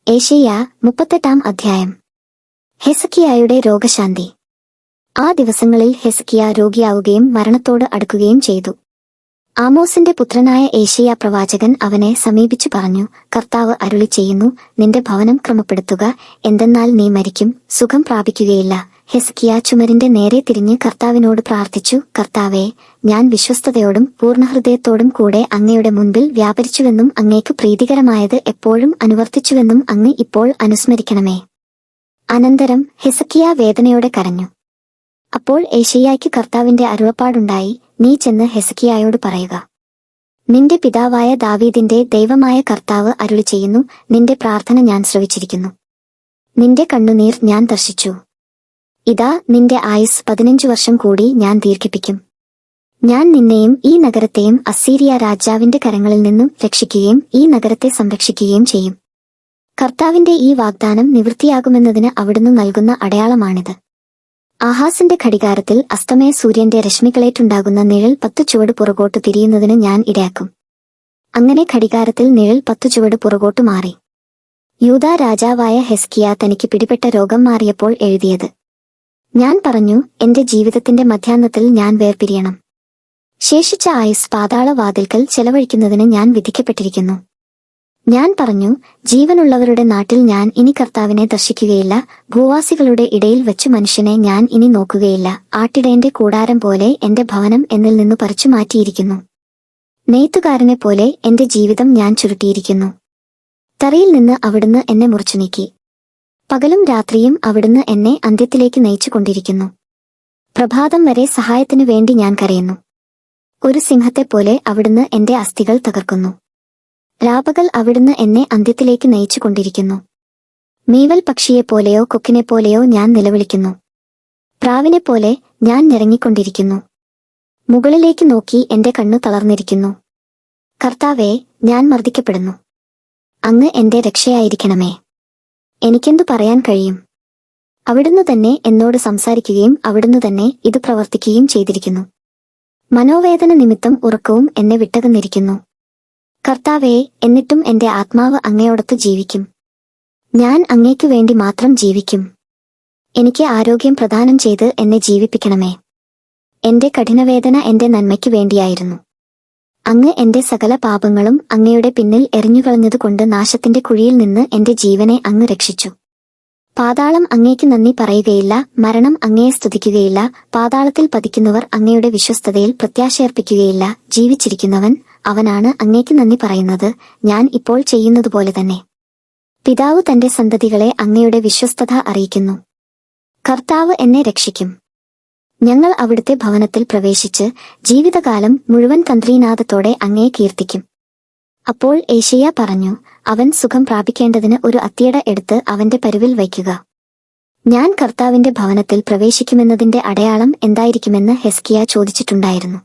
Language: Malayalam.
ഏശയ്യാ 38 അധ്യായം. ഹെസക്കിയായുടെ രോഗശാന്തി. ആ ദിവസങ്ങളിൽ ഹെസക്കിയ രോഗിയാവുകയും മരണത്തോട് അടുക്കുകയും ചെയ്തു. ആമോസിന്റെ പുത്രനായ ഏശയ്യാ പ്രവാചകൻ അവനെ സമീപിച്ചു പറഞ്ഞു, കർത്താവ് അരുളി ചെയ്യുന്നു, നിന്റെ ഭവനം ക്രമപ്പെടുത്തുക, എന്തെന്നാൽ നീ മരിക്കും, സുഖം പ്രാപിക്കുകയില്ല. ഹെസക്കിയ ചുമരിന്റെ നേരെ തിരിഞ്ഞ് കർത്താവിനോട് പ്രാർത്ഥിച്ചു, കർത്താവേ, ഞാൻ വിശ്വസ്തയോടും പൂർണ്ണഹൃദയത്തോടും കൂടെ അങ്ങയുടെ മുൻപിൽ വ്യാപരിച്ചുവെന്നും അങ്ങേക്ക് പ്രീതികരമായത് എപ്പോഴും അനുവർത്തിച്ചുവെന്നും അങ്ങ് ഇപ്പോൾ അനുസ്മരിക്കണമേ. അനന്തരം ഹെസക്കിയ വേദനയോടെ കരഞ്ഞു. അപ്പോൾ ഏശയ്യായ്ക്ക് കർത്താവിന്റെ അരുളപ്പാടുണ്ടായി, നീ ചെന്ന് ഹെസക്കിയായോട് പറയുക, നിന്റെ പിതാവായ ദാവീദിന്റെ ദൈവമായ കർത്താവ് അരുളി ചെയ്യുന്നു, നിന്റെ പ്രാർത്ഥന ഞാൻ ശ്രവിച്ചിരിക്കുന്നു, നിന്റെ കണ്ണുനീർ ഞാൻ ദർശിച്ചു. ഇതാ, നിന്റെ ആയുസ് 15 വർഷം കൂടി ഞാൻ ദീർഘിപ്പിക്കും. ഞാൻ നിന്നെയും ഈ നഗരത്തെയും അസ്സീരിയ രാജാവിന്റെ കരങ്ങളിൽ നിന്നും രക്ഷിക്കുകയും ഈ നഗരത്തെ സംരക്ഷിക്കുകയും ചെയ്യും. കർത്താവിന്റെ ഈ വാഗ്ദാനം നിവൃത്തിയാകുമെന്നതിന് അവിടുന്ന് നൽകുന്ന അടയാളമാണിത്. ആഹാസിന്റെ ഘടികാരത്തിൽ അസ്തമയ സൂര്യന്റെ രശ്മികളേറ്റുണ്ടാകുന്ന നിഴൽ 10 ചുവട് പുറകോട്ട് തിരിയുന്നതിന് ഞാൻ ഇടയാക്കും. അങ്ങനെ ഘടികാരത്തിൽ നിഴൽ 10 ചുവട് പുറകോട്ട് മാറി. യൂദാ രാജാവായ ഹെസ്കിയ തനിക്ക് പിടിപെട്ട രോഗം മാറിയപ്പോൾ എഴുതിയത്. ഞാൻ പറഞ്ഞു, എന്റെ ജീവിതത്തിന്റെ മധ്യാഹ്നത്തിൽ ഞാൻ വേർപിരിയണം. ശേഷിച്ച ആയുസ് പാതാളവാതിൽക്കൽ ചെലവഴിക്കുന്നതിന് ഞാൻ വിധിക്കപ്പെട്ടിരിക്കുന്നു. ഞാൻ പറഞ്ഞു, ജീവനുള്ളവരുടെ നാട്ടിൽ ഞാൻ ഇനി കർത്താവിനെ ദർശിക്കുകയില്ല, ഭൂവാസികളുടെ ഇടയിൽ വെച്ചു മനുഷ്യനെ ഞാൻ ഇനി നോക്കുകയില്ല. ആട്ടിടയന്റെ കൂടാരം പോലെ എന്റെ ഭവനം എന്നിൽ നിന്നു പറിച്ചു മാറ്റിയിരിക്കുന്നു. നെയ്ത്തുകാരനെ പോലെ എന്റെ ജീവിതം ഞാൻ ചുരുട്ടിയിരിക്കുന്നു. തറയിൽ നിന്ന് അവിടുന്ന് എന്നെ മുറിച്ചു നീക്കി. പകലും രാത്രിയും അവിടുന്ന് എന്നെ അന്ത്യത്തിലേക്ക് നയിച്ചു കൊണ്ടിരിക്കുന്നു. പ്രഭാതം വരെ സഹായത്തിനു വേണ്ടി ഞാൻ കരയുന്നു. ഒരു സിംഹത്തെപ്പോലെ അവിടുന്ന് എന്റെ അസ്ഥികൾ തകർക്കുന്നു. രാപകൽ അവിടുന്ന് എന്നെ അന്ത്യത്തിലേക്ക് നയിച്ചു കൊണ്ടിരിക്കുന്നു. മീവൽ പക്ഷിയെപ്പോലെയോ കൊക്കിനെപ്പോലെയോ ഞാൻ നിലവിളിക്കുന്നു. പ്രാവിനെപ്പോലെ ഞാൻ നിറങ്ങിക്കൊണ്ടിരിക്കുന്നു. മുകളിലേക്ക് നോക്കി എന്റെ കണ്ണു തളർന്നിരിക്കുന്നു. കർത്താവേ, ഞാൻ മർദ്ദിക്കപ്പെടുന്നു. അങ്ങ് എന്റെ രക്ഷയായിരിക്കണമേ. എനിക്കെന്തു പറയാൻ കഴിയും? അവിടുന്ന് തന്നെ എന്നോട് സംസാരിക്കുകയും അവിടുന്ന് തന്നെ ഇത് പ്രവർത്തിക്കുകയും ചെയ്തിരിക്കുന്നു. മനോവേദന നിമിത്തം ഉറക്കവും എന്നെ വിട്ടകന്നിരിക്കുന്നു. കർത്താവേ, എന്നിട്ടും എന്റെ ആത്മാവ് അങ്ങയോടൊത്ത് ജീവിക്കും. ഞാൻ അങ്ങേക്കു വേണ്ടി മാത്രം ജീവിക്കും. എനിക്ക് ആരോഗ്യം പ്രദാനം ചെയ്ത് എന്നെ ജീവിപ്പിക്കണമേ. എന്റെ കഠിനവേദന എന്റെ നന്മയ്ക്കു വേണ്ടിയായിരുന്നു. അങ്ങ് എന്റെ സകല പാപങ്ങളും അങ്ങയുടെ പിന്നിൽ എറിഞ്ഞുകളഞ്ഞതുകൊണ്ട് നാശത്തിന്റെ കുഴിയിൽ നിന്ന് എന്റെ ജീവനെ അങ്ങ് രക്ഷിച്ചു. പാതാളം അങ്ങേക്ക് നന്ദി പറയുകയില്ല, മരണം അങ്ങയെ സ്തുതിക്കുകയില്ല. പാതാളത്തിൽ പതിക്കുന്നവർ അങ്ങയുടെ വിശ്വസ്തതയിൽ പ്രത്യാശയർപ്പിക്കുകയില്ല. ജീവിച്ചിരിക്കുന്നവൻ, അവനാണ് അങ്ങേക്ക് നന്ദി പറയുന്നത്, ഞാൻ ഇപ്പോൾ ചെയ്യുന്നതുപോലെ തന്നെ. പിതാവ് തന്റെ സന്തതികളെ അങ്ങയുടെ വിശ്വസ്തത അറിയിക്കുന്നു. കർത്താവ് എന്നെ രക്ഷിക്കും. ഞങ്ങൾ അവിടുത്തെ ഭവനത്തിൽ പ്രവേശിച്ച് ജീവിതകാലം മുഴുവൻ തന്ത്രീനാദത്തോടെ അങ്ങയെ കീർത്തിക്കും. അപ്പോൾ ഏശയ്യാ പറഞ്ഞു, അവൻ സുഖം പ്രാപിക്കേണ്ടതിന് ഒരു അത്തിയട എടുത്ത് അവന്റെ പരുവിൽ വയ്ക്കുക. ഞാൻ കർത്താവിന്റെ ഭവനത്തിൽ പ്രവേശിക്കുമെന്നതിന്റെ അടയാളം എന്തായിരിക്കുമെന്ന് ഹെസ്കിയ ചോദിച്ചിട്ടുണ്ടായിരുന്നു.